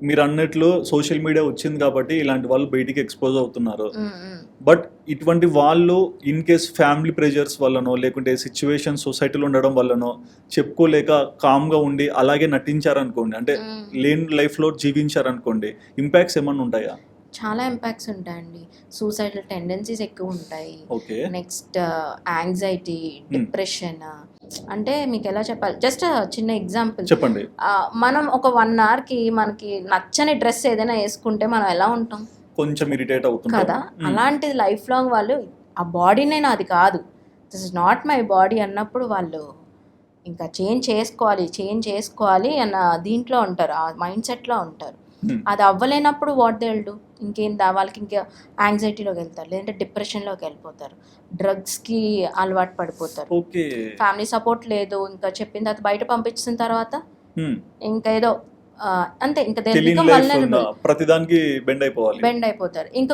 మీరు అన్నట్లు social media వచ్చింది కాబట్టి ఇలాంటి వాళ్ళు బయటికి ఎక్స్పోజ్ అవుతున్నారు. బట్ ఇటువంటి వాళ్ళు ఇన్ కేస్ ఫ్యామిలీ ప్రెజర్స్ వల్లనో లేకుంటే సిచ్యువేషన్ సొసైటీలో ఉండడం వల్లనో చెప్పుకోలేక కామ్గా ఉండి అలాగే నటించారనుకోండి, అంటే లేని లైఫ్లో జీవించారనుకోండి, ఇంపాక్ట్స్ ఏమన్నా ఉంటాయా? చాలా ఇంపాక్ట్స్ ఉంటాయండి. సూసైడల్ టెండెన్సీస్ ఎక్కువ ఉంటాయి. ఓకే. Next anxiety, depression. అంటే మీకు ఎలా చెప్పాలి, జస్ట్ చిన్న ఎగ్జాంపుల్ చెప్పండి. మనం ఒక 1 అవర్కి మనకి నచ్చని డ్రెస్ ఏదైనా వేసుకుంటే మనం ఎలా ఉంటాం కొంచెం ఇరిటేట్ అవుతుంది కదా. అలాంటిది లైఫ్ లాంగ్ వాళ్ళు ఆ బాడీనే నాది కాదు, this is not my body అన్నప్పుడు వాళ్ళు ఇంకా చేంజ్ చేసుకోవాలి అన్న దీంట్లో ఉంటారు, ఆ మైండ్ సెట్లో ఉంటారు. అది అవ్వలేనప్పుడు వాట్ దే విల్ డూ, వాళ్ళకి ఇంకా యాంగ్జైటీలోకి వెళ్తారు, లేదంటే డిప్రెషన్లోకి వెళ్ళిపోతారు, డ్రగ్స్కి అలవాటు పడిపోతారు. ఫ్యామిలీ సపోర్ట్ లేదు, ఇంకా చెప్పిన తర్వాత బయట పంపించిన తర్వాత ఇంకా ఏదో అంతే, ఇంకా ప్రతిదానికి బెండ్ అయిపోతారు. ఇంకా